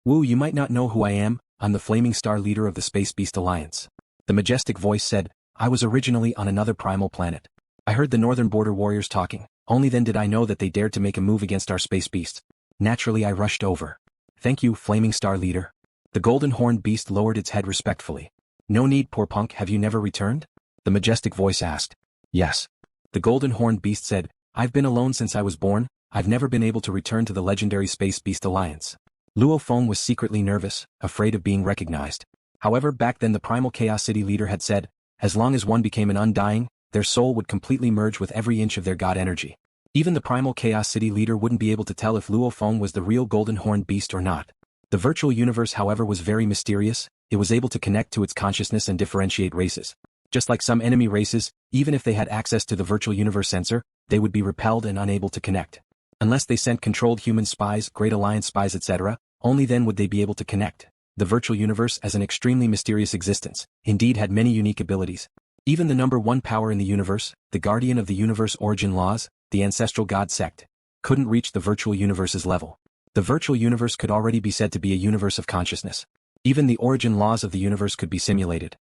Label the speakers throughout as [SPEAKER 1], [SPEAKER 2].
[SPEAKER 1] Wu, you might not know who I am, I'm the Flaming Star leader of the Space Beast Alliance. The majestic voice said, I was originally on another primal planet. I heard the northern border warriors talking, only then did I know that they dared to make a move against our space beasts. Naturally I rushed over. Thank you, Flaming Star leader. The golden horned beast lowered its head respectfully. No need, poor punk, have you never returned? The majestic voice asked. Yes. The golden horned beast said, I've been alone since I was born, I've never been able to return to the legendary Space Beast Alliance. Luo Feng was secretly nervous, afraid of being recognized. However, back then the Primal Chaos City leader had said, as long as one became an undying, their soul would completely merge with every inch of their god energy. Even the Primal Chaos City leader wouldn't be able to tell if Luo Feng was the real golden horned beast or not. The virtual universe, however, was very mysterious, it was able to connect to its consciousness and differentiate races. Just like some enemy races, even if they had access to the virtual universe sensor, they would be repelled and unable to connect. Unless they sent controlled human spies, Great Alliance spies, etc., only then would they be able to connect. The virtual universe, as an extremely mysterious existence, indeed had many unique abilities. Even the number one power in the universe, the guardian of the universe origin laws, the ancestral god sect, couldn't reach the virtual universe's level. The virtual universe could already be said to be a universe of consciousness. Even the origin laws of the universe could be simulated.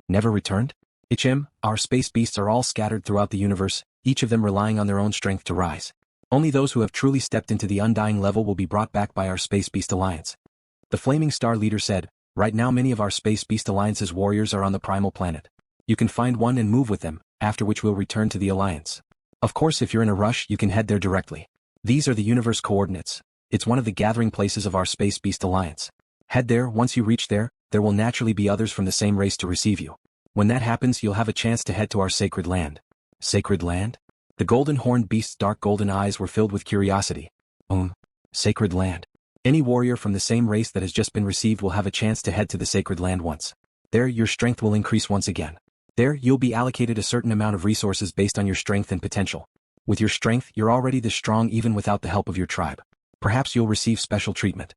[SPEAKER 1] Never returned? Our space beasts are all scattered throughout the universe, each of them relying on their own strength to rise. Only those who have truly stepped into the undying level will be brought back by our Space Beast Alliance. The Flaming Star leader said, right now many of our Space Beast Alliance's warriors are on the Primal Planet. You can find one and move with them, after which we'll return to the Alliance. Of course, if you're in a rush, you can head there directly. These are the universe coordinates. It's one of the gathering places of our Space Beast Alliance. Head there. Once you reach there, there will naturally be others from the same race to receive you. When that happens, you'll have a chance to head to our sacred land. Sacred land? The golden horned beast's dark golden eyes were filled with curiosity. Sacred land. Any warrior from the same race that has just been received will have a chance to head to the sacred land once. There, your strength will increase once again. There, you'll be allocated a certain amount of resources based on your strength and potential. With your strength, you're already this strong even without the help of your tribe. Perhaps you'll receive special treatment.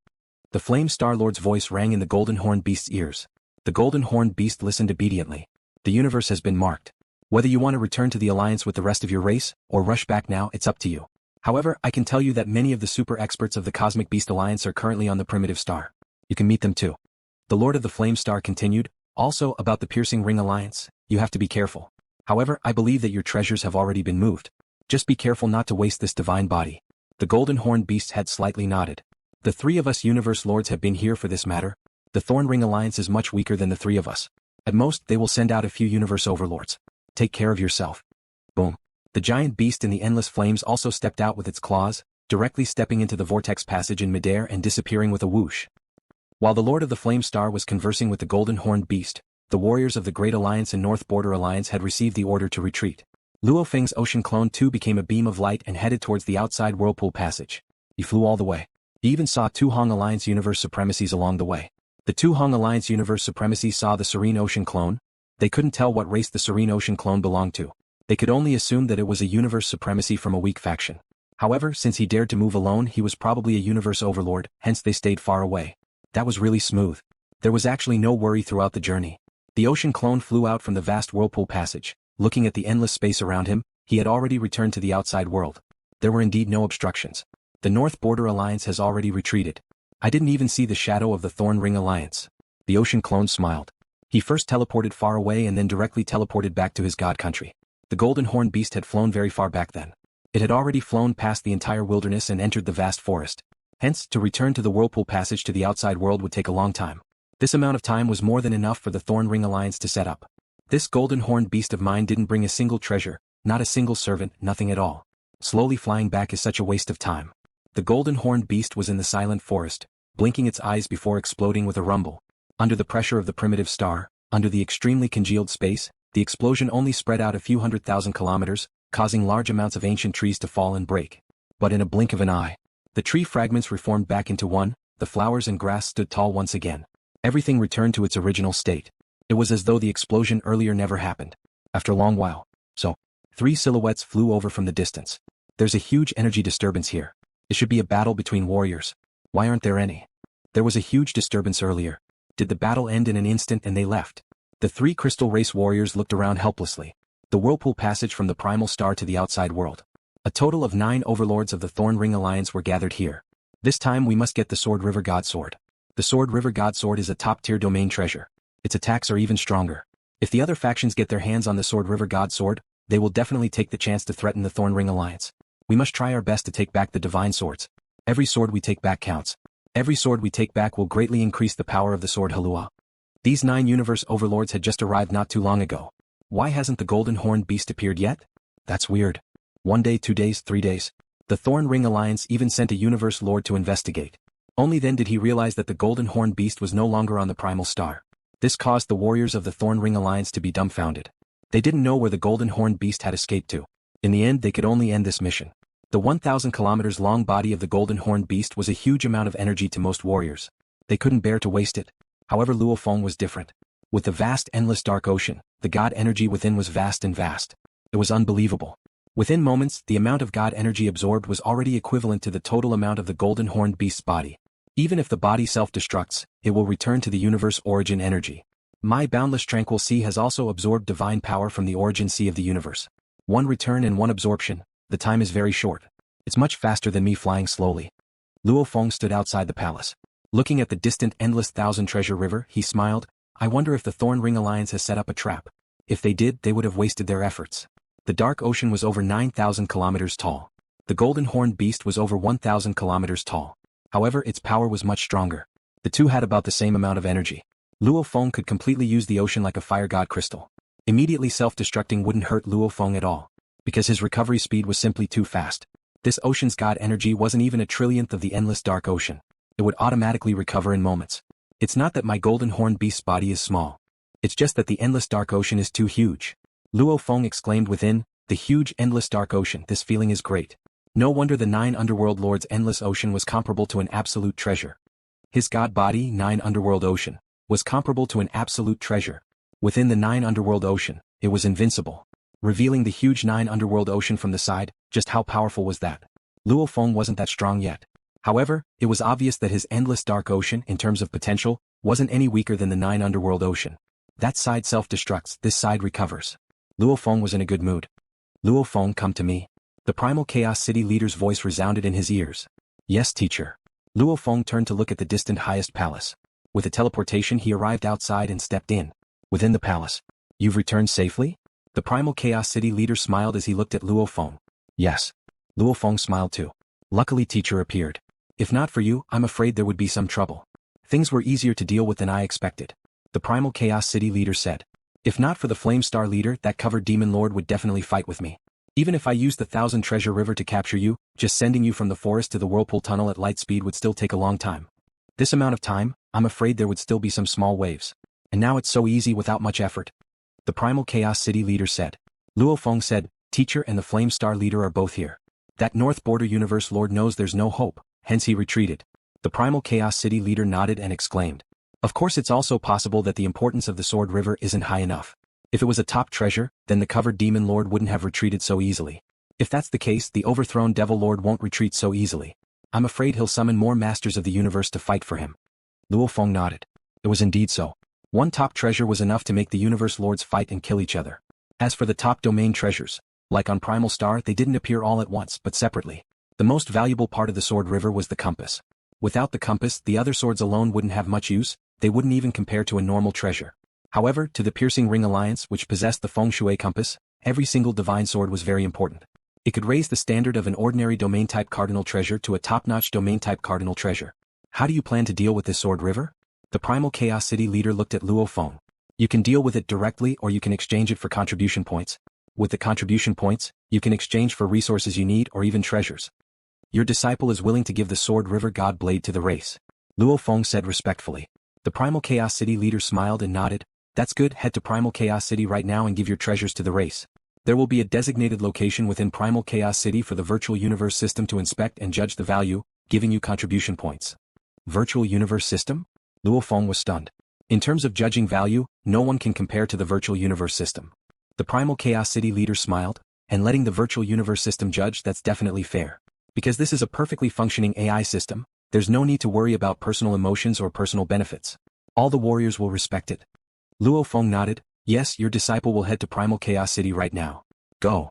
[SPEAKER 1] The Flame Star Lord's voice rang in the golden horned beast's ears. The golden horned beast listened obediently. The universe has been marked. Whether you want to return to the Alliance with the rest of your race, or rush back now, it's up to you. However, I can tell you that many of the super experts of the Cosmic Beast Alliance are currently on the Primitive Star. You can meet them too. The Lord of the Flame Star continued, also about the Piercing Ring Alliance, you have to be careful. However, I believe that your treasures have already been moved. Just be careful not to waste this divine body. The golden horned beast's head slightly nodded. The three of us universe lords have been here for this matter. The Thorn Ring Alliance is much weaker than the three of us. At most, they will send out a few universe overlords. Take care of yourself. Boom. The giant beast in the endless flames also stepped out with its claws, directly stepping into the vortex passage in midair and disappearing with a whoosh. While the Lord of the Flame Star was conversing with the golden horned beast, the warriors of the Great Alliance and North Border Alliance had received the order to retreat. LuoFeng's Ocean Clone 2 became a beam of light and headed towards the outside whirlpool passage. He flew all the way. He even saw two Hong Alliance universe supremacies along the way. The two Hong Alliance universe supremacies saw the Serene Ocean clone. They couldn't tell what race the Serene Ocean clone belonged to. They could only assume that it was a universe supremacy from a weak faction. However, since he dared to move alone, he was probably a universe overlord, hence they stayed far away. That was really smooth. There was actually no worry throughout the journey. The Ocean clone flew out from the vast whirlpool passage. Looking at the endless space around him, he had already returned to the outside world. There were indeed no obstructions. The North Border Alliance has already retreated. I didn't even see the shadow of the Thorn Ring Alliance. The Ocean clone smiled. He first teleported far away and then directly teleported back to his god country. The golden horned beast had flown very far back then. It had already flown past the entire wilderness and entered the vast forest. Hence, to return to the whirlpool passage to the outside world would take a long time. This amount of time was more than enough for the Thorn Ring Alliance to set up. This golden horned beast of mine didn't bring a single treasure, not a single servant, nothing at all. Slowly flying back is such a waste of time. The golden horned beast was in the silent forest, blinking its eyes before exploding with a rumble. Under the pressure of the primitive star, under the extremely congealed space, the explosion only spread out a few 100,000 kilometers, causing large amounts of ancient trees to fall and break. But in a blink of an eye, the tree fragments reformed back into one, the flowers and grass stood tall once again. Everything returned to its original state. It was as though the explosion earlier never happened. After a long while. Three silhouettes flew over from the distance. There's a huge energy disturbance here. It should be a battle between warriors. Why aren't there any? There was a huge disturbance earlier. Did the battle end in an instant and they left? The three crystal race warriors looked around helplessly. The whirlpool passage from the primal star to the outside world. A total of 9 overlords of the Thorn Ring Alliance were gathered here. This time we must get the Sword River God Sword. The Sword River God Sword is a top-tier domain treasure. Its attacks are even stronger. If the other factions get their hands on the Sword River God Sword, they will definitely take the chance to threaten the Thorn Ring Alliance. We must try our best to take back the divine swords. Every sword we take back counts. Every sword we take back will greatly increase the power of the sword Halua. These 9 universe overlords had just arrived not too long ago. Why hasn't the golden horned beast appeared yet? That's weird. 1 day, 2 days, 3 days. The Thorn Ring Alliance even sent a universe lord to investigate. Only then did he realize that the golden horned beast was no longer on the Primal Star. This caused the warriors of the Thorn Ring Alliance to be dumbfounded. They didn't know where the golden horned beast had escaped to. In the end, they could only end this mission. The 1,000 kilometers long body of the golden horned beast was a huge amount of energy to most warriors. They couldn't bear to waste it. However, Luo Feng was different. With the vast endless dark ocean, the god energy within was vast and vast. It was unbelievable. Within moments, the amount of god energy absorbed was already equivalent to the total amount of the golden horned beast's body. Even if the body self-destructs, it will return to the universe origin energy. My boundless tranquil sea has also absorbed divine power from the origin sea of the universe. 1 return and 1 absorption, the time is very short. It's much faster than me flying slowly. Luo Feng stood outside the palace. Looking at the distant endless thousand treasure river, he smiled. I wonder if the Thorn Ring Alliance has set up a trap. If they did, they would have wasted their efforts. The dark ocean was over 9,000 kilometers tall. The golden horned beast was over 1,000 kilometers tall. However, its power was much stronger. The two had about the same amount of energy. Luo Feng could completely use the ocean like a fire god crystal. Immediately self-destructing wouldn't hurt Luo Feng at all, because his recovery speed was simply too fast. This ocean's god energy wasn't even a trillionth of the endless dark ocean. It would automatically recover in moments. It's not that my golden horned beast's body is small. It's just that the endless dark ocean is too huge. Luo Feng exclaimed within, the huge endless dark ocean, this feeling is great. No wonder the 9 underworld lords' endless ocean was comparable to an absolute treasure. His god body, 9 underworld ocean, was comparable to an absolute treasure. Within the 9 underworld ocean, it was invincible. Revealing the huge 9 underworld ocean from the side, just how powerful was that? Luo Feng wasn't that strong yet. However, it was obvious that his endless dark ocean, in terms of potential, wasn't any weaker than the 9 underworld ocean. That side self-destructs, this side recovers. Luo Feng was in a good mood. Luo Feng, come to me. The Primal Chaos City leader's voice resounded in his ears. Yes, teacher. Luo Feng turned to look at the distant highest palace. With a teleportation he arrived outside and stepped in. Within the palace. You've returned safely? The Primal Chaos City leader smiled as he looked at Luo Feng. Yes. Luo Feng smiled too. Luckily teacher appeared. If not for you, I'm afraid there would be some trouble. Things were easier to deal with than I expected. The Primal Chaos City leader said. If not for the Flame Star leader, that covered demon lord would definitely fight with me. Even if I used the 1,000 treasure river to capture you, just sending you from the forest to the whirlpool tunnel at light speed would still take a long time. This amount of time, I'm afraid there would still be some small waves. And now it's so easy without much effort. The Primal Chaos City leader said. Luo Feng said, teacher and the Flame Star leader are both here. That North Border Universe Lord knows there's no hope, hence he retreated. The Primal Chaos City leader nodded and exclaimed. Of course it's also possible that the importance of the Sword River isn't high enough. If it was a top treasure, then the covered demon lord wouldn't have retreated so easily. If that's the case, the overthrown devil lord won't retreat so easily. I'm afraid he'll summon more masters of the universe to fight for him. Luo Feng nodded. It was indeed so. One top treasure was enough to make the universe lords fight and kill each other. As for the top domain treasures, like on Primal Star, they didn't appear all at once but separately. The most valuable part of the Sword River was the compass. Without the compass, the other swords alone wouldn't have much use, they wouldn't even compare to a normal treasure. However, to the Piercing Ring Alliance, which possessed the Feng Shui compass, every single divine sword was very important. It could raise the standard of an ordinary domain-type cardinal treasure to a top-notch domain-type cardinal treasure. How do you plan to deal with this Sword River? The Primal Chaos City leader looked at Luo Feng. You can deal with it directly or you can exchange it for contribution points. With the contribution points, you can exchange for resources you need or even treasures. Your disciple is willing to give the Sword River God Blade to the race. Luo Feng said respectfully. The Primal Chaos City leader smiled and nodded. That's good, head to Primal Chaos City right now and give your treasures to the race. There will be a designated location within Primal Chaos City for the Virtual Universe System to inspect and judge the value, giving you contribution points. Virtual Universe System? Luo Feng was stunned. In terms of judging value, no one can compare to the Virtual Universe System. The Primal Chaos City leader smiled, and letting the Virtual Universe System judge, that's definitely fair. Because this is a perfectly functioning AI system, there's no need to worry about personal emotions or personal benefits. All the warriors will respect it. Luo Feng nodded. Yes, your disciple will head to Primal Chaos City right now. Go.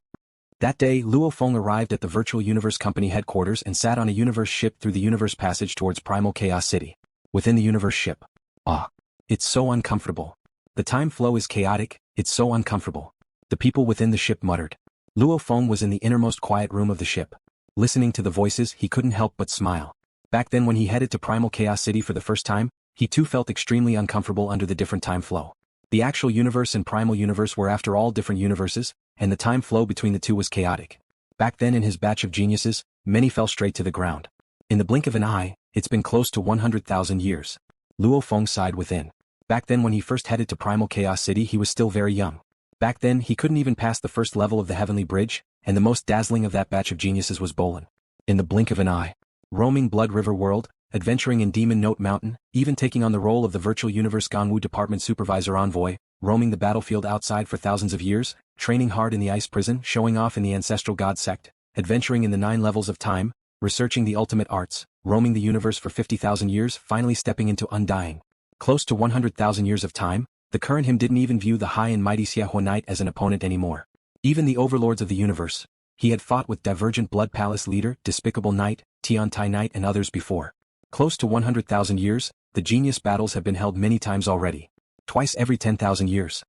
[SPEAKER 1] That day, Luo Feng arrived at the Virtual Universe Company headquarters and sat on a universe ship through the universe passage towards Primal Chaos City. Within the universe ship. Ah. It's so uncomfortable. The time flow is chaotic, it's so uncomfortable. The people within the ship muttered. Luo Feng was in the innermost quiet room of the ship. Listening to the voices, he couldn't help but smile. Back then when he headed to Primal Chaos City for the first time, he too felt extremely uncomfortable under the different time flow. The actual universe and primal universe were after all different universes, and the time flow between the two was chaotic. Back then in his batch of geniuses, many fell straight to the ground. In the blink of an eye, it's been close to 100,000 years. Luo Feng sighed within. Back then when he first headed to Primal Chaos City he was still very young. Back then he couldn't even pass the first level of the Heavenly Bridge, and the most dazzling of that batch of geniuses was Bolin. In the blink of an eye. Roaming Blood River World, adventuring in Demon Note Mountain, even taking on the role of the Virtual Universe Gangwu Department Supervisor Envoy, roaming the battlefield outside for thousands of years, training hard in the Ice Prison, showing off in the Ancestral God Sect, adventuring in the 9 levels of time, researching the ultimate arts, roaming the universe for 50,000 years, finally stepping into Undying. Close to 100,000 years of time, the current him didn't even view the high and mighty Xiahua Knight as an opponent anymore. Even the overlords of the universe. He had fought with Divergent Blood Palace leader, Despicable Knight, Tiantai Knight and others before. Close to 100,000 years, the genius battles have been held many times already. Twice every 10,000 years.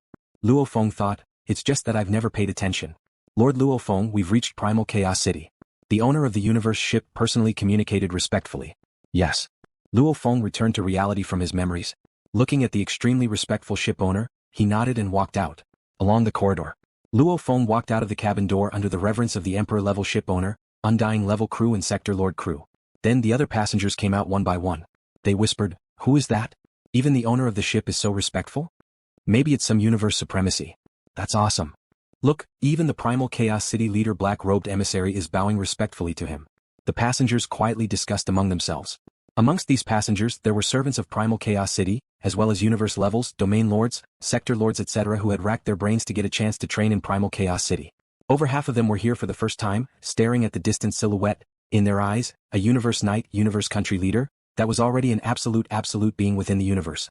[SPEAKER 1] Luo Feng thought, it's just that I've never paid attention. Lord Luo Feng, we've reached Primal Chaos City. The owner of the universe ship personally communicated respectfully. Yes. Luo Feng returned to reality from his memories. Looking at the extremely respectful ship owner, he nodded and walked out. Along the corridor. Luo Feng walked out of the cabin door under the reverence of the Emperor-level ship owner, Undying-level crew and Sector Lord crew. Then the other passengers came out one by one. They whispered, who is that? Even the owner of the ship is so respectful? Maybe it's some universe supremacy. That's awesome. Look, even the Primal Chaos City leader black-robed emissary is bowing respectfully to him. The passengers quietly discussed among themselves. Amongst these passengers there were servants of Primal Chaos City, as well as universe levels, domain lords, sector lords etc. who had racked their brains to get a chance to train in Primal Chaos City. Over half of them were here for the first time, staring at the distant silhouette, in their eyes, a universe knight, universe country leader, that was already an absolute being within the universe.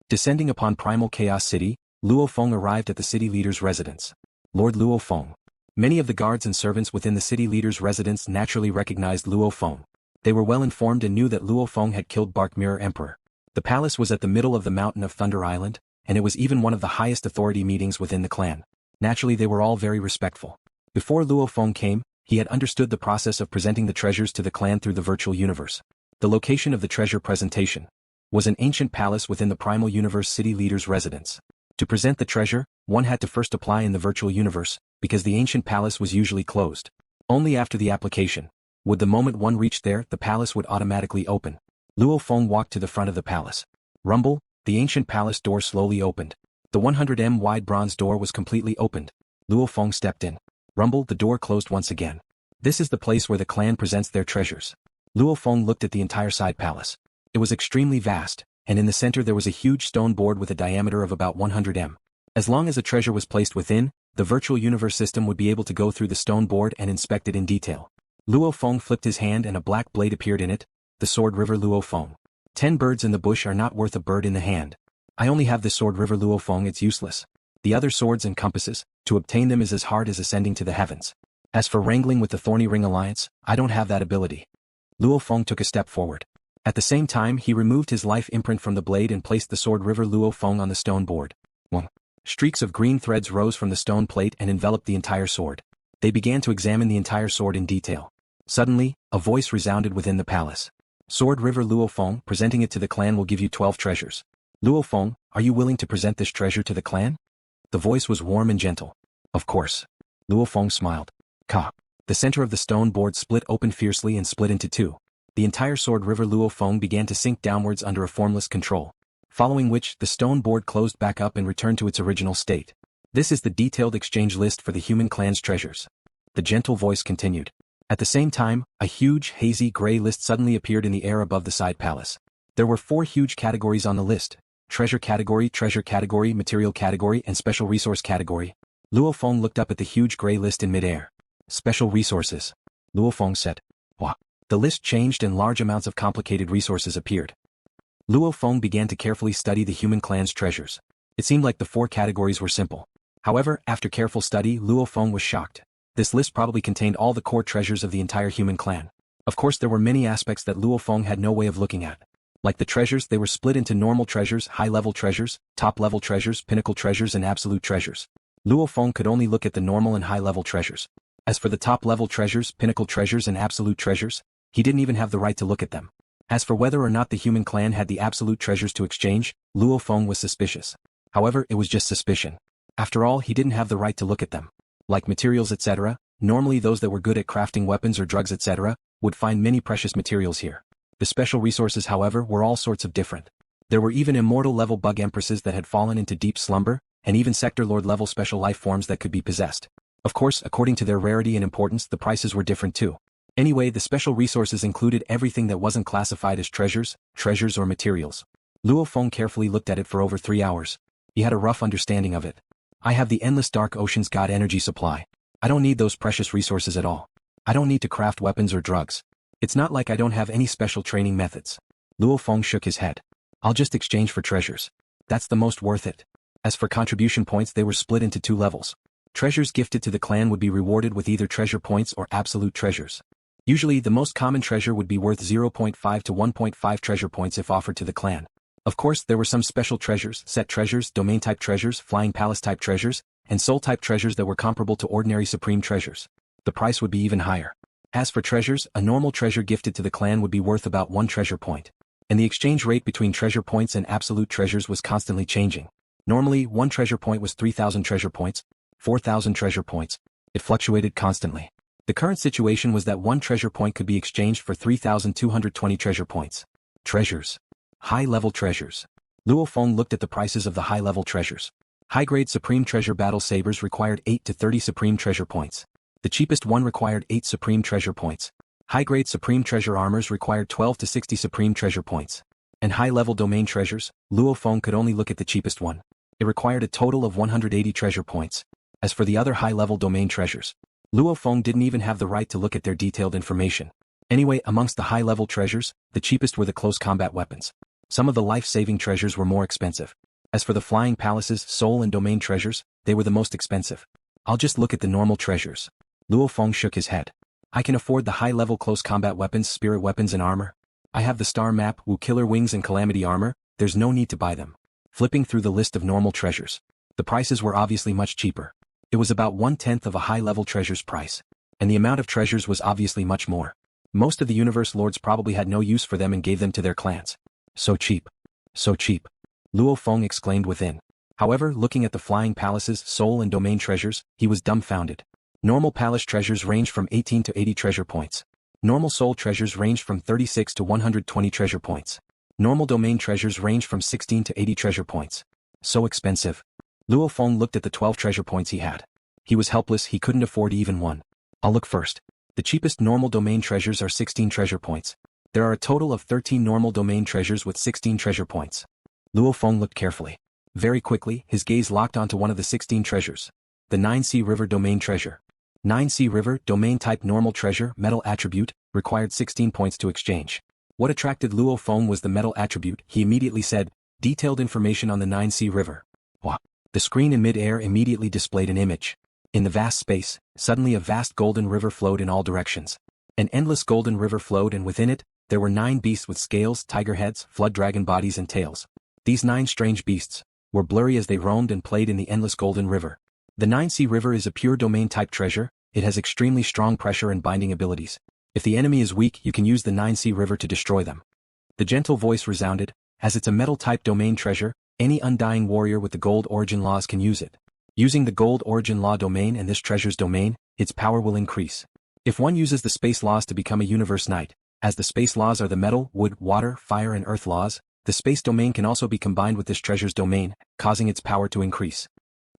[SPEAKER 1] Descending upon Primal Chaos City, Luo Feng arrived at the city leader's residence. Lord Luo Feng. Many of the guards and servants within the city leader's residence naturally recognized Luo Feng. They were well informed and knew that Luo Feng had killed Bark Mirror Emperor. The palace was at the middle of the mountain of Thunder Island, and it was even one of the highest authority meetings within the clan. Naturally they were all very respectful. Before Luo Feng came, he had understood the process of presenting the treasures to the clan through the virtual universe. The location of the treasure presentation was an ancient palace within the Primal Universe city leader's residence. To present the treasure, one had to first apply in the virtual universe, because the ancient palace was usually closed. Only after the application would the moment one reached there, the palace would automatically open. Luo Feng walked to the front of the palace. Rumble, the ancient palace door slowly opened. The 100m wide bronze door was completely opened. Luo Feng stepped in. Rumble, the door closed once again. This is the place where the clan presents their treasures. Luo Feng looked at the entire side palace. It was extremely vast, and in the center there was a huge stone board with a diameter of about 100m. As long as a treasure was placed within, the virtual universe system would be able to go through the stone board and inspect it in detail. Luo Feng flipped his hand and a black blade appeared in it, the Sword River Luo Feng. 10 birds in the bush are not worth a bird in the hand. I only have the Sword River Luo Feng, it's useless. The other swords and compasses, to obtain them is as hard as ascending to the heavens. As for wrangling with the Thorn Ring Alliance, I don't have that ability. Luo Feng took a step forward. At the same time he removed his life imprint from the blade and placed the Sword River Luo Feng on the stone board. 1. Streaks of green threads rose from the stone plate and enveloped the entire sword. They began to examine the entire sword in detail. Suddenly, a voice resounded within the palace. Sword River Luo Feng, presenting it to the clan will give you 12 treasures. Luo Feng, are you willing to present this treasure to the clan? The voice was warm and gentle. Of course. Luo Feng smiled. Ka. The center of the stone board split open fiercely and split into two. The entire Sword River Luo Feng began to sink downwards under a formless control. Following which, the stone board closed back up and returned to its original state. This is the detailed exchange list for the human clan's treasures. The gentle voice continued. At the same time, a huge, hazy gray list suddenly appeared in the air above the side palace. There were 4 huge categories on the list. Treasure category, material category, and special resource category. Luo Feng looked up at the huge gray list in midair. Special resources. Luo Feng said. What? The list changed and large amounts of complicated resources appeared. Luo Feng began to carefully study the human clan's treasures. It seemed like the 4 categories were simple. However, after careful study, Luo Feng was shocked. This list probably contained all the core treasures of the entire human clan. Of course there were many aspects that Luo Feng had no way of looking at. Like the treasures, they were split into normal treasures, high-level treasures, top-level treasures, pinnacle treasures and absolute treasures. Luo Feng could only look at the normal and high-level treasures. As for the top-level treasures, pinnacle treasures and absolute treasures, he didn't even have the right to look at them. As for whether or not the human clan had the absolute treasures to exchange, Luo Feng was suspicious. However, it was just suspicion. After all, he didn't have the right to look at them. Like materials etc., normally those that were good at crafting weapons or drugs etc., would find many precious materials here. The special resources however were all sorts of different. There were even immortal-level bug empresses that had fallen into deep slumber, and even Sector Lord-level special life forms that could be possessed. Of course, according to their rarity and importance the prices were different too. Anyway, the special resources included everything that wasn't classified as treasures or materials. Luo Feng carefully looked at it for over 3 hours. He had a rough understanding of it. I have the endless dark ocean's god energy supply. I don't need those precious resources at all. I don't need to craft weapons or drugs. It's not like I don't have any special training methods. Luo Feng shook his head. I'll just exchange for treasures. That's the most worth it. As for contribution points, they were split into 2 levels. Treasures gifted to the clan would be rewarded with either treasure points or absolute treasures. Usually, the most common treasure would be worth 0.5 to 1.5 treasure points if offered to the clan. Of course, there were some special treasures, set treasures, domain-type treasures, flying palace-type treasures, and soul-type treasures that were comparable to ordinary supreme treasures. The price would be even higher. As for treasures, a normal treasure gifted to the clan would be worth about 1 treasure point. And the exchange rate between treasure points and absolute treasures was constantly changing. Normally, 1 treasure point was 3,000 treasure points, 4,000 treasure points. It fluctuated constantly. The current situation was that 1 treasure point could be exchanged for 3,220 treasure points. Treasures. High-level treasures. Luo Feng looked at the prices of the high-level treasures. High-grade Supreme Treasure Battle Sabers required 8 to 30 Supreme Treasure Points. The cheapest one required 8 Supreme Treasure Points. High-grade Supreme Treasure Armors required 12 to 60 Supreme Treasure Points. And high-level Domain Treasures, Luo Feng could only look at the cheapest one. It required a total of 180 Treasure Points. As for the other high-level Domain Treasures, Luo Feng didn't even have the right to look at their detailed information. Anyway, amongst the high-level treasures, the cheapest were the close combat weapons. Some of the life-saving treasures were more expensive. As for the flying palaces, soul and domain treasures, they were the most expensive. I'll just look at the normal treasures. Luo Feng shook his head. I can afford the high-level close combat weapons, spirit weapons and armor. I have the star map, Wu Killer Wings and Calamity Armor, there's no need to buy them. Flipping through the list of normal treasures. The prices were obviously much cheaper. It was about 1/10 of a high-level treasure's price. And the amount of treasures was obviously much more. Most of the universe lords probably had no use for them and gave them to their clans. So cheap. So cheap. Luo Feng exclaimed within. However, looking at the flying palaces, soul and domain treasures, he was dumbfounded. Normal palace treasures ranged from 18 to 80 treasure points. Normal soul treasures ranged from 36 to 120 treasure points. Normal domain treasures ranged from 16 to 80 treasure points. So expensive. Luo Feng looked at the 12 treasure points he had. He was helpless, he couldn't afford even one. I'll look first. The cheapest normal domain treasures are 16 treasure points. There are a total of 13 normal domain treasures with 16 treasure points. Luo Feng looked carefully. Very quickly, his gaze locked onto one of the 16 treasures. The 9C River Domain Treasure. 9C River, domain type normal treasure, metal attribute, required 16 points to exchange. What attracted Luo Feng was the metal attribute. He immediately said, detailed information on the 9C River. Wow. The screen in mid-air immediately displayed an image. In the vast space, suddenly a vast golden river flowed in all directions. An endless golden river flowed and within it, there were 9 beasts with scales, tiger heads, flood dragon bodies and tails. These 9 strange beasts were blurry as they roamed and played in the endless golden river. The 9C River is a pure domain-type treasure. It has extremely strong pressure and binding abilities. If the enemy is weak, you can use the 9C River to destroy them. The gentle voice resounded. As it's a metal-type domain treasure, any undying warrior with the gold origin laws can use it. Using the gold origin law domain and this treasure's domain, its power will increase. If one uses the space laws to become a universe knight, as the space laws are the metal, wood, water, fire and earth laws, the space domain can also be combined with this treasure's domain, causing its power to increase.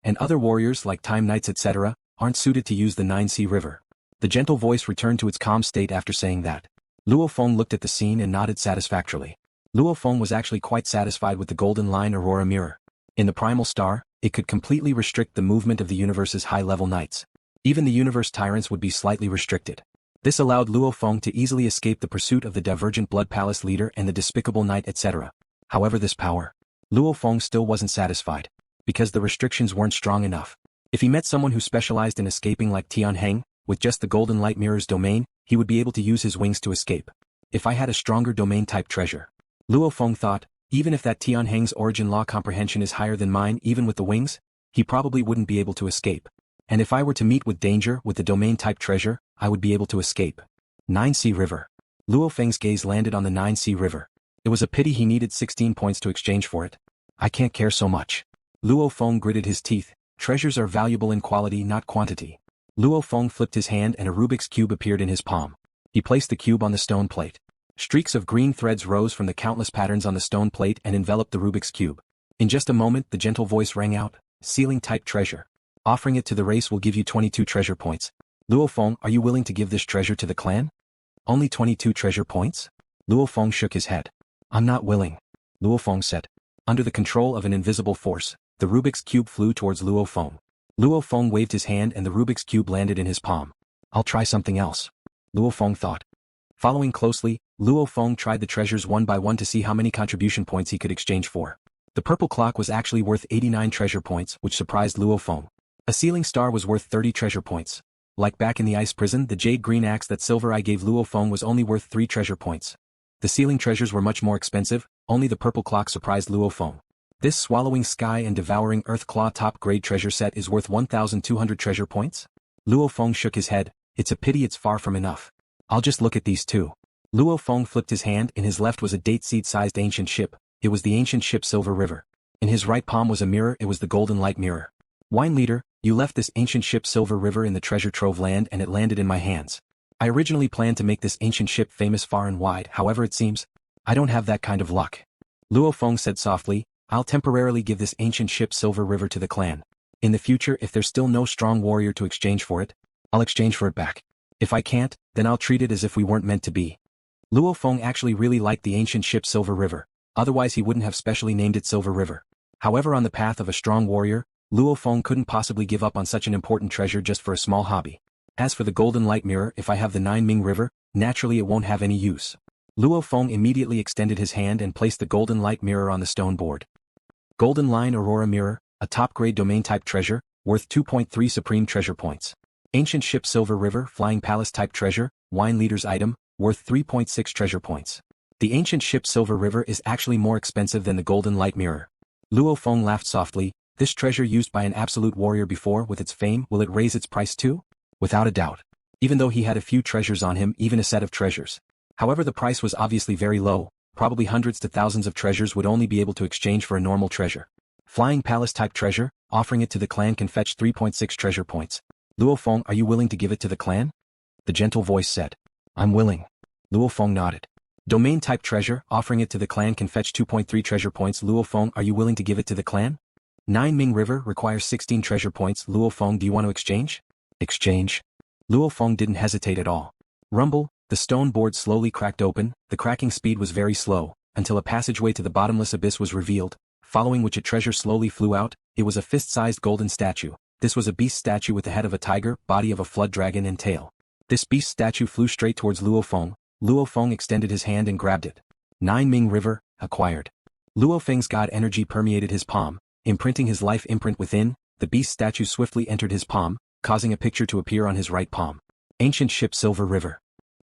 [SPEAKER 1] And other warriors like time knights etc. aren't suited to use the 9C River. The gentle voice returned to its calm state after saying that. Luo Feng looked at the scene and nodded satisfactorily. Luo Feng was actually quite satisfied with the Golden Line Aurora Mirror. In the Primal Star, it could completely restrict the movement of the universe's high-level knights. Even the universe tyrants would be slightly restricted. This allowed Luo Feng to easily escape the pursuit of the Divergent Blood Palace leader and the Despicable Knight etc. However, this power, Luo Feng still wasn't satisfied. Because the restrictions weren't strong enough. If he met someone who specialized in escaping like Tian Heng, with just the Golden Light Mirror's domain, he would be able to use his wings to escape. If I had a stronger domain-type treasure, Luo Feng thought, even if that Tian Heng's origin law comprehension is higher than mine even with the wings, he probably wouldn't be able to escape. And if I were to meet with danger with the domain-type treasure, I would be able to escape. 9C River. Luo Feng's gaze landed on the 9C River. It was a pity he needed 16 points to exchange for it. I can't care so much. Luo Feng gritted his teeth. Treasures are valuable in quality, not quantity. Luo Feng flipped his hand and a Rubik's Cube appeared in his palm. He placed the cube on the stone plate. Streaks of green threads rose from the countless patterns on the stone plate and enveloped the Rubik's Cube. In just a moment the gentle voice rang out, ceiling-type treasure. Offering it to the race will give you 22 treasure points. Luo Feng, are you willing to give this treasure to the clan? Only 22 treasure points? Luo Feng shook his head. I'm not willing. Luo Feng said. Under the control of an invisible force, the Rubik's Cube flew towards Luo Feng. Luo Feng waved his hand and the Rubik's Cube landed in his palm. I'll try something else. Luo Feng thought. Following closely, Luo Feng tried the treasures one by one to see how many contribution points he could exchange for. The purple clock was actually worth 89 treasure points, which surprised Luo Feng. A ceiling star was worth 30 treasure points. Like back in the ice prison, the jade green axe that Silver Eye gave Luo Feng was only worth 3 treasure points. The ceiling treasures were much more expensive, only the purple clock surprised Luo Feng. This swallowing sky and devouring earth claw top-grade treasure set is worth 1,200 treasure points? Luo Feng shook his head. It's a pity it's far from enough. I'll just look at these two. Luo Feng flipped his hand. In his left was a date seed-sized ancient ship. It was the ancient ship Silver River. In his right palm was a mirror. It was the golden light mirror. Wine leader, you left this ancient ship Silver River in the treasure trove land and it landed in my hands. I originally planned to make this ancient ship famous far and wide, however it seems, I don't have that kind of luck. Luo Feng said softly, I'll temporarily give this ancient ship Silver River to the clan. In the future if there's still no strong warrior to exchange for it, I'll exchange for it back. If I can't, then I'll treat it as if we weren't meant to be. Luo Feng actually really liked the ancient ship Silver River, otherwise he wouldn't have specially named it Silver River. However, on the path of a strong warrior, Luo Feng couldn't possibly give up on such an important treasure just for a small hobby. As for the golden light mirror, if I have the 9 Ming River, naturally it won't have any use. Luo Feng immediately extended his hand and placed the golden light mirror on the stone board. Golden Line Aurora Mirror, a top-grade domain-type treasure, worth 2.3 supreme treasure points. Ancient Ship Silver River Flying Palace-type treasure, Wine Leader's item, worth 3.6 treasure points. The Ancient Ship Silver River is actually more expensive than the Golden Light Mirror. Luo Feng laughed softly. This treasure used by an absolute warrior before with its fame, will it raise its price too? Without a doubt. Even though he had a few treasures on him, even a set of treasures. However, the price was obviously very low, probably hundreds to thousands of treasures would only be able to exchange for a normal treasure. Flying Palace-type treasure, offering it to the clan can fetch 3.6 treasure points. Luo Feng, are you willing to give it to the clan? The gentle voice said. I'm willing. Luo Feng nodded. Domain-type treasure, offering it to the clan can fetch 2.3 treasure points. Luo Feng, are you willing to give it to the clan? 9 Ming River requires 16 treasure points. Luo Feng, do you want to exchange? Exchange? Luo Feng didn't hesitate at all. Rumble, the stone board slowly cracked open. The cracking speed was very slow, until a passageway to the bottomless abyss was revealed, following which a treasure slowly flew out. It was a fist-sized golden statue. This was a beast statue with the head of a tiger, body of a flood dragon and tail. This beast statue flew straight towards Luo Feng. Luo Feng extended his hand and grabbed it. 9 Ming River, acquired. Luo Feng's god energy permeated his palm, imprinting his life imprint within. The beast statue swiftly entered his palm, causing a picture to appear on his right palm. Ancient Ship Silver River.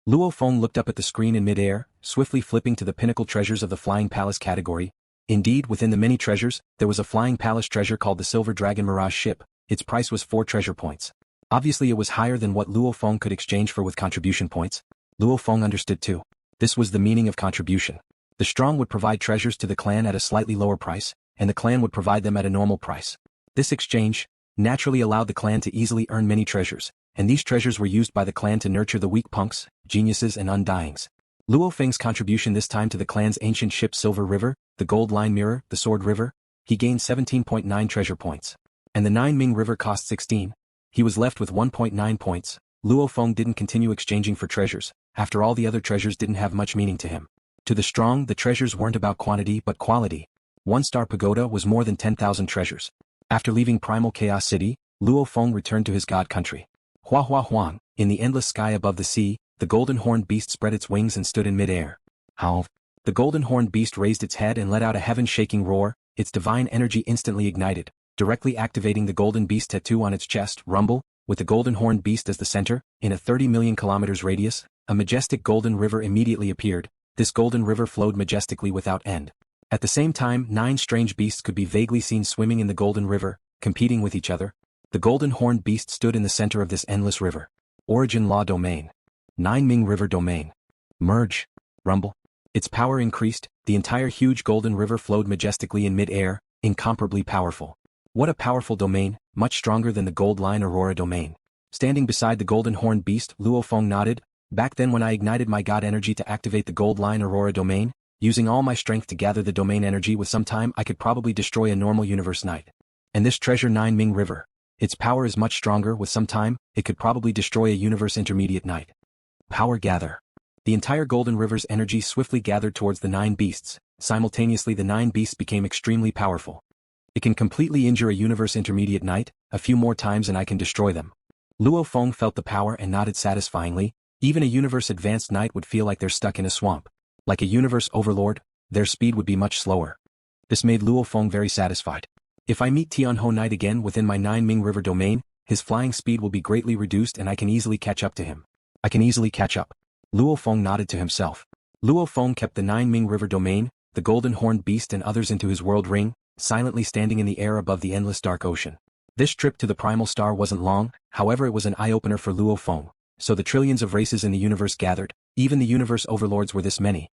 [SPEAKER 1] Luo Feng looked up at the screen in mid-air, swiftly flipping to the pinnacle treasures of the Flying Palace category. Indeed, within the many treasures, there was a Flying Palace treasure called the Silver Dragon Mirage Ship. Its price was 4 treasure points. Obviously it was higher than what Luo Feng could exchange for with contribution points. Luo Feng understood too. This was the meaning of contribution. The strong would provide treasures to the clan at a slightly lower price, and the clan would provide them at a normal price. This exchange naturally allowed the clan to easily earn many treasures, and these treasures were used by the clan to nurture the weak punks, geniuses and undyings. Luo Feng's contribution this time to the clan's ancient ship Silver River, the Gold Line Mirror, the Sword River, he gained 17.9 treasure points. And the 9 Ming River cost 16. He was left with 1.9 points. Luo Feng didn't continue exchanging for treasures. After all, the other treasures didn't have much meaning to him. To the strong, the treasures weren't about quantity but quality. 1-star pagoda was more than 10,000 treasures. After leaving Primal Chaos City, Luo Feng returned to his god country. Hua Hua Huang, in the endless sky above the sea, the golden horned beast spread its wings and stood in mid-air. Howl. The golden horned beast raised its head and let out a heaven-shaking roar. Its divine energy instantly ignited, directly activating the golden beast tattoo on its chest. Rumble, with the golden horned beast as the center, in a 30 million kilometers radius, a majestic golden river immediately appeared. This golden river flowed majestically without end. At the same time, 9 strange beasts could be vaguely seen swimming in the golden river, competing with each other. The golden horned beast stood in the center of this endless river. Origin Law Domain. 9 Ming River Domain. Merge. Rumble. Its power increased, the entire huge golden river flowed majestically in mid-air, incomparably powerful. What a powerful domain, much stronger than the Gold Line Aurora domain. Standing beside the golden horned beast, Luo Feng nodded. Back then when I ignited my god energy to activate the Gold Line Aurora domain, using all my strength to gather the domain energy with some time I could probably destroy a normal universe knight. And this treasure 9 Ming River. Its power is much stronger with some time, it could probably destroy a universe intermediate knight. Power gather. The entire golden river's energy swiftly gathered towards the 9 beasts. Simultaneously the 9 beasts became extremely powerful. It can completely injure a universe intermediate knight, a few more times and I can destroy them. Luo Feng felt the power and nodded satisfyingly. Even a universe advanced knight would feel like they're stuck in a swamp. Like a universe overlord, their speed would be much slower. This made Luo Feng very satisfied. If I meet Tianho Knight again within my 9 Ming River domain, his flying speed will be greatly reduced and I can easily catch up to him. I can easily catch up. Luo Feng nodded to himself. Luo Feng kept the 9 Ming River domain, the golden horned beast and others into his world ring, silently standing in the air above the endless dark ocean. This trip to the Primal Star wasn't long, however it was an eye-opener for Luo Feng. So the trillions of races in the universe gathered, even the universe overlords were this many.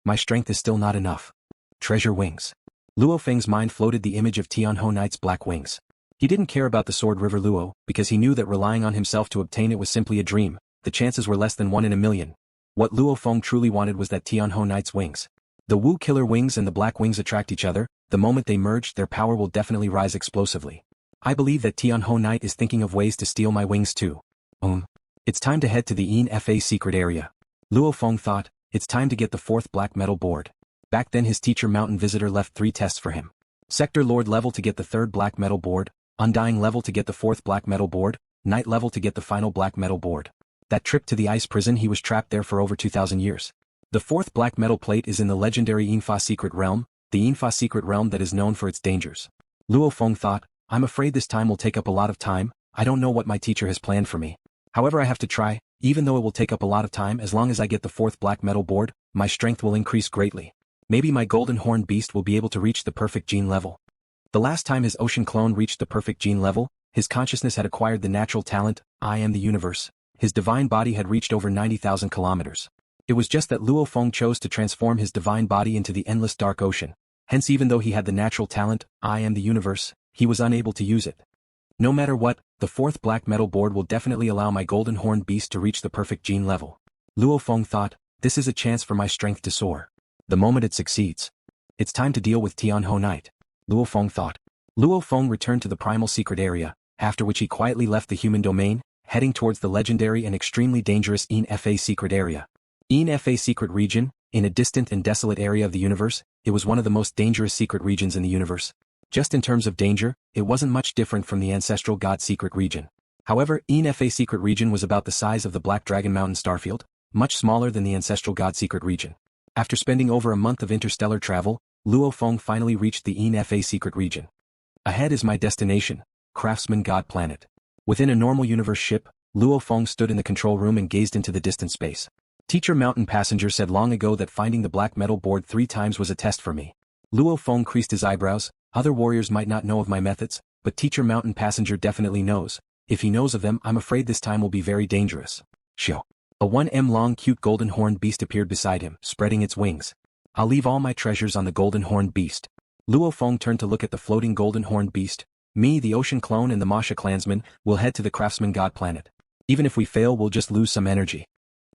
[SPEAKER 1] My strength is still not enough. Treasure wings. Luo Feng's mind floated the image of Tianho Knight's black wings. He didn't care about the Sword River Luo, because he knew that relying on himself to obtain it was simply a dream, the chances were less than 1 in a million. What Luo Feng truly wanted was that Tianho Knight's wings. The Wu Killer wings and the black wings attract each other, the moment they merge their power will definitely rise explosively. I believe that Tianho Knight is thinking of ways to steal my wings too. It's time to head to the Yin Fa Secret Area. Luo Feng thought, it's time to get the 4th black metal board. Back then his teacher Mountain Visitor left 3 tests for him. Sector Lord level to get the 3rd black metal board, Undying level to get the 4th black metal board, Night level to get the final black metal board. That trip to the ice prison he was trapped there for over 2,000 years. The 4th black metal plate is in the legendary Yin Fa Secret Realm, the Yin Fa Secret Realm that is known for its dangers. Luo Feng thought, I'm afraid this time will take up a lot of time, I don't know what my teacher has planned for me. However I have to try, even though it will take up a lot of time as long as I get the 4th black metal board, my strength will increase greatly. Maybe my golden horned beast will be able to reach the perfect gene level. The last time his ocean clone reached the perfect gene level, his consciousness had acquired the natural talent, I am the universe. His divine body had reached over 90,000 kilometers. It was just that Luo Feng chose to transform his divine body into the endless dark ocean. Hence even though he had the natural talent, I am the universe, he was unable to use it. No matter what, the 4th black metal board will definitely allow my golden horned beast to reach the perfect gene level. Luo Feng thought, this is a chance for my strength to soar. The moment it succeeds, it's time to deal with Tianho Knight. Luo Feng thought. Luo Feng returned to the primal secret area, after which he quietly left the human domain, heading towards the legendary and extremely dangerous Yin Fa Secret Area. Yin Fa Secret Region, in a distant and desolate area of the universe, it was one of the most dangerous secret regions in the universe. Just in terms of danger, it wasn't much different from the ancestral God Secret Region. However, Yin Fa Secret Region was about the size of the Black Dragon Mountain starfield, much smaller than the ancestral God Secret Region. After spending over a month of interstellar travel, Luo Feng finally reached the Yin Fa Secret Region. Ahead is my destination, Craftsman God Planet. Within a normal universe ship, Luo Feng stood in the control room and gazed into the distant space. Teacher Mountain Passenger said long ago that finding the black metal board 3 times was a test for me. Luo Feng creased his eyebrows. Other warriors might not know of my methods, but Teacher Mountain Passenger definitely knows. If he knows of them, I'm afraid this time will be very dangerous. Shio. A 1m long cute golden horned beast appeared beside him, spreading its wings. I'll leave all my treasures on the golden horned beast. Luo Feng turned to look at the floating golden horned beast. Me, the ocean clone and the Masha clansman, will head to the Craftsman God Planet. Even if we fail we'll just lose some energy.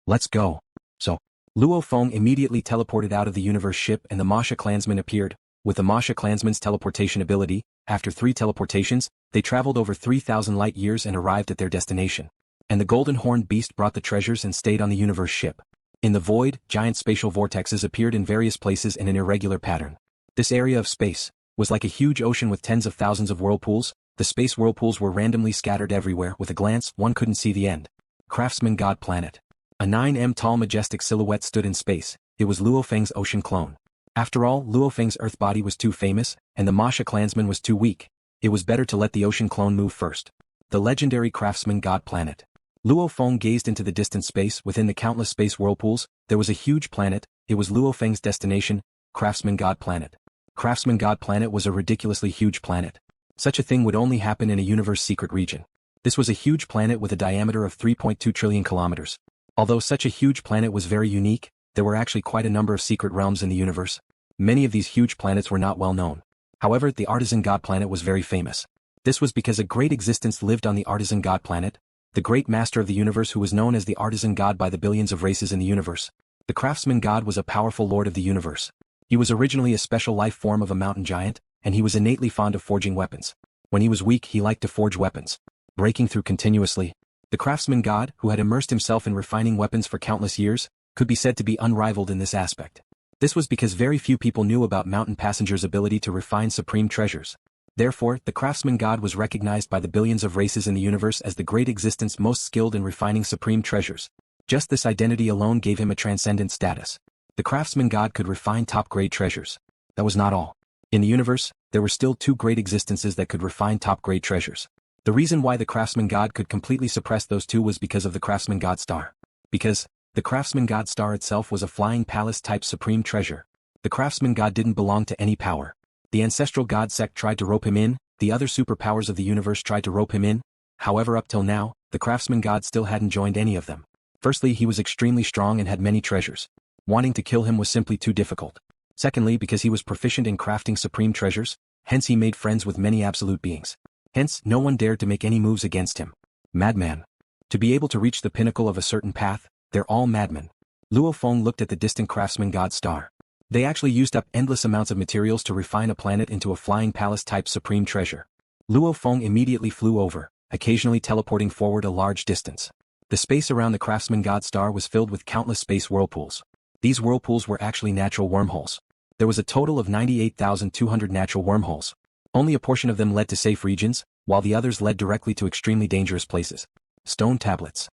[SPEAKER 1] Let's go. So, Luo Feng immediately teleported out of the universe ship and the Masha clansman appeared. With the Masha clansman's teleportation ability, after 3 teleportations, they traveled over 3,000 light years and arrived at their destination. And the golden horned beast brought the treasures and stayed on the universe ship. In the void, giant spatial vortexes appeared in various places in an irregular pattern. This area of space was like a huge ocean with tens of thousands of whirlpools. The space whirlpools were randomly scattered everywhere. With a glance, one couldn't see the end. Craftsman God Planet. A 9m tall majestic silhouette stood in space. It was LuoFeng's ocean clone. After all, LuoFeng's earth body was too famous, and the Masha clansman was too weak. It was better to let the ocean clone move first. The legendary Craftsman God Planet. Luo Feng gazed into the distant space. Within the countless space whirlpools, there was a huge planet. it was Luo Feng's destination, Craftsman God Planet. Craftsman God Planet was a ridiculously huge planet. Such a thing would only happen in a universe secret region. This was a huge planet with a diameter of 3.2 trillion kilometers. Although such a huge planet was very unique, there were actually quite a number of secret realms in the universe. Many of these huge planets were not well known. However, the Artisan God Planet was very famous. This was because a great existence lived on the Artisan God Planet, the great master of the universe who was known as the Artisan God by the billions of races in the universe. The Craftsman God was a powerful lord of the universe. He was originally a special life form of a mountain giant, and he was innately fond of forging weapons. When he was weak, he liked to forge weapons, breaking through continuously. The Craftsman God, who had immersed himself in refining weapons for countless years, could be said to be unrivaled in this aspect. This was because very few people knew about Mountain Passenger's ability to refine supreme treasures. Therefore, the Craftsman God was recognized by the billions of races in the universe as the great existence most skilled in refining supreme treasures. Just this identity alone gave him a transcendent status. The Craftsman God could refine top-grade treasures. That was not all. In the universe, there were still two great existences that could refine top-grade treasures. The reason why the Craftsman God could completely suppress those two was because of the Craftsman God Star. Because the Craftsman God Star itself was a flying palace-type supreme treasure. The Craftsman God didn't belong to any power. The ancestral God sect tried to rope him in, the other superpowers of the universe tried to rope him in. However, up till now, the Craftsman God still hadn't joined any of them. Firstly, he was extremely strong and had many treasures. Wanting to kill him was simply too difficult. Secondly, because he was proficient in crafting supreme treasures, hence he made friends with many absolute beings. Hence, no one dared to make any moves against him. Madman. To be able to reach the pinnacle of a certain path, they're all madmen. Luo Feng looked at the distant Craftsman God Star. They actually used up endless amounts of materials to refine a planet into a flying palace-type supreme treasure. Luo Feng immediately flew over, occasionally teleporting forward a large distance. The space around the Craftsman God Star was filled with countless space whirlpools. These whirlpools were actually natural wormholes. There was a total of 98,200 natural wormholes. Only a portion of them led to safe regions, while the others led directly to extremely dangerous places. Stone tablets.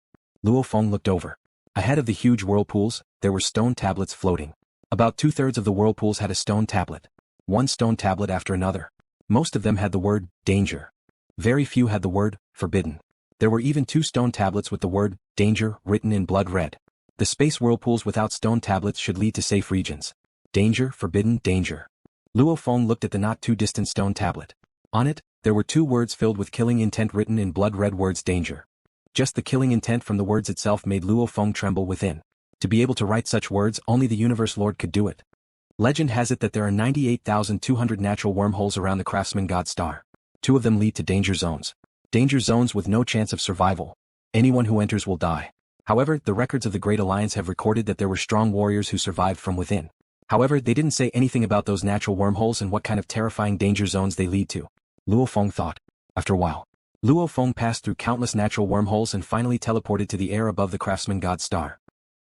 [SPEAKER 1] Luo Feng looked over. Ahead of the huge whirlpools, there were stone tablets floating. About 2/3 of the whirlpools had a stone tablet. One stone tablet after another. Most of them had the word, danger. Very few had the word, forbidden. There were even 2 stone tablets with the word, danger, written in blood red. The space whirlpools without stone tablets should lead to safe regions. Danger, forbidden, danger. Luo Feng looked at the not-too-distant stone tablet. On it, there were 2 words filled with killing intent written in blood red words danger. Just the killing intent from the words itself made Luo Feng tremble within. To be able to write such words, only the Universe Lord could do it. Legend has it that there are 98,200 natural wormholes around the Craftsman God Star. 2 of them lead to danger zones. Danger zones with no chance of survival. Anyone who enters will die. However, the records of the Great Alliance have recorded that there were strong warriors who survived from within. However, they didn't say anything about those natural wormholes and what kind of terrifying danger zones they lead to. Luo Feng thought. After a while, Luo Feng passed through countless natural wormholes and finally teleported to the air above the Craftsman God Star.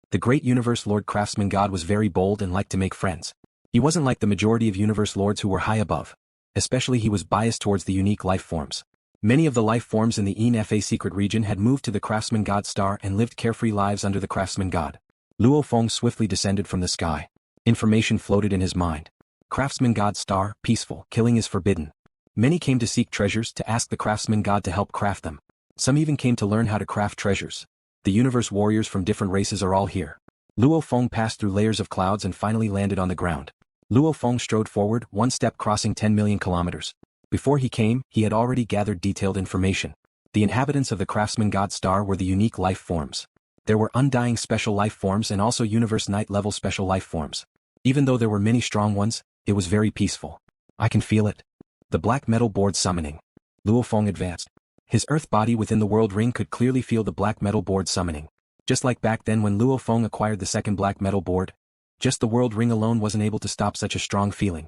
[SPEAKER 1] The great Universe Lord Craftsman God was very bold and liked to make friends. He wasn't like the majority of Universe Lords who were high above. Especially he was biased towards the unique life forms. Many of the life forms in the Yin Fa Secret Region had moved to the Craftsman God Star and lived carefree lives under the Craftsman God. Luo Feng swiftly descended from the sky. Information floated in his mind. Craftsman God Star, peaceful, killing is forbidden. Many came to seek treasures to ask the Craftsman God to help craft them. Some even came to learn how to craft treasures. The universe warriors from different races are all here. Luo Feng passed through layers of clouds and finally landed on the ground. Luo Feng strode forward, one step crossing 10 million kilometers. Before he came, he had already gathered detailed information. The inhabitants of the Craftsman God Star were the unique life forms. There were undying special life forms and also universe night level special life forms. Even though there were many strong ones, it was very peaceful. I can feel it. The black metal board summoning. Luo Feng advanced. His earth body within the world ring could clearly feel the black metal board summoning. Just like back then when Luo Feng acquired the second black metal board. Just the world ring alone wasn't able to stop such a strong feeling.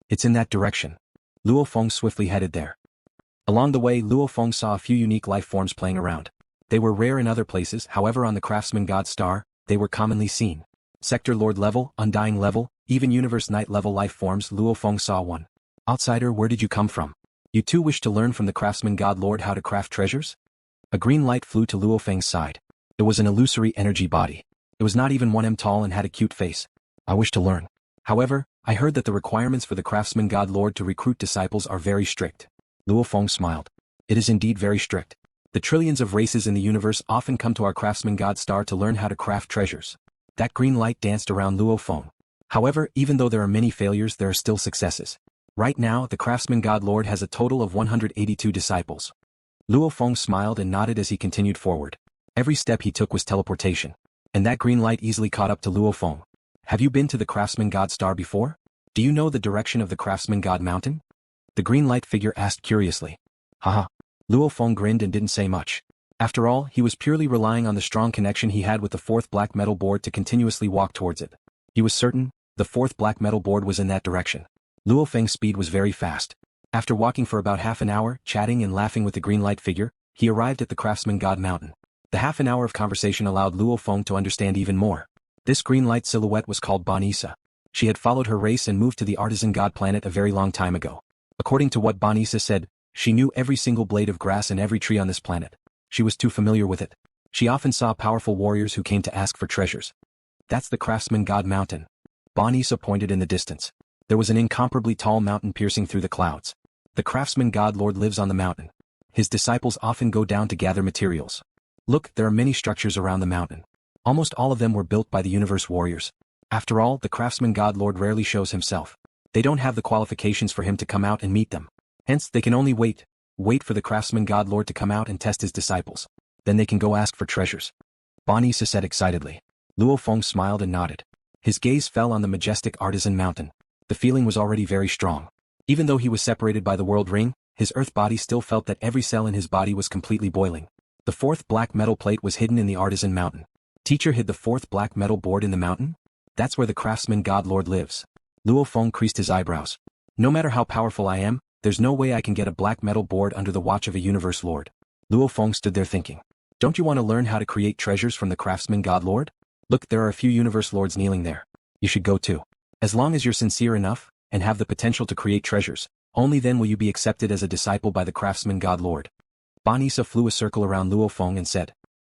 [SPEAKER 1] It's in that direction. Luo Feng swiftly headed there. Along the way, Luo Feng saw a few unique life forms playing around. They were rare in other places, however on the Craftsman God Star, they were commonly seen. Sector Lord level, Undying level, even Universe Night level life forms. Luo Feng saw one. Outsider, where did you come from? You too wish to learn from the Craftsman God Lord how to craft treasures? A green light flew to Luo Feng's side. It was an illusory energy body. It was not even 1 m tall and had a cute face. I wish to learn. However, I heard that the requirements for the Craftsman God Lord to recruit disciples are very strict. Luo Feng smiled. It is indeed very strict. The trillions of races in the universe often come to our Craftsman God Star to learn how to craft treasures. That green light danced around Luo Feng. However, even though there are many failures, there are still successes. Right now, the Craftsman God Lord has a total of 182 disciples. LuoFeng smiled and nodded as he continued forward. Every step he took was teleportation. And that green light easily caught up to LuoFeng. Have you been to the Craftsman God Star before? Do you know the direction of the Craftsman God Mountain? The green light figure asked curiously. Haha. LuoFeng grinned and didn't say much. After all, he was purely relying on the strong connection he had with the fourth black metal board to continuously walk towards it. He was certain the fourth black metal board was in that direction. LuoFeng's speed was very fast. After walking for about half an hour, chatting and laughing with the green light figure, he arrived at the Craftsman God Mountain. The half an hour of conversation allowed LuoFeng to understand even more. This green light silhouette was called Bonisa. She had followed her race and moved to the Artisan God Planet a very long time ago. According to what Bonisa said, she knew every single blade of grass and every tree on this planet. She was too familiar with it. She often saw powerful warriors who came to ask for treasures. That's the Craftsman God Mountain. Bonisa pointed in the distance. There was an incomparably tall mountain piercing through the clouds. The Craftsman God Lord lives on the mountain. His disciples often go down to gather materials. Look, there are many structures around the mountain. Almost all of them were built by the universe warriors. After all, the Craftsman God Lord rarely shows himself. They don't have the qualifications for him to come out and meet them. Hence, they can only wait for the Craftsman God Lord to come out and test his disciples. Then they can go ask for treasures. Bonisa said excitedly. LuoFeng smiled and nodded. His gaze fell on the majestic Artisan Mountain. The feeling was already very strong. Even though he was separated by the world ring, his earth body still felt that every cell in his body was completely boiling. The fourth black metal plate was hidden in the Artisan Mountain. Teacher hid the fourth black metal board in the mountain? That's where the Craftsman God Lord lives. LuoFeng creased his eyebrows. No matter how powerful I am, there's no way I can get a black metal board under the watch of a universe lord. LuoFeng stood there thinking. Don't you want to learn how to create treasures from the Craftsman God Lord? Look, there are a few universe lords kneeling there. You should go too. As long as you're sincere enough, and have the potential to create treasures, only then will you be accepted as a disciple by the Craftsman God Lord. Bonisa flew a circle around LuoFeng and said,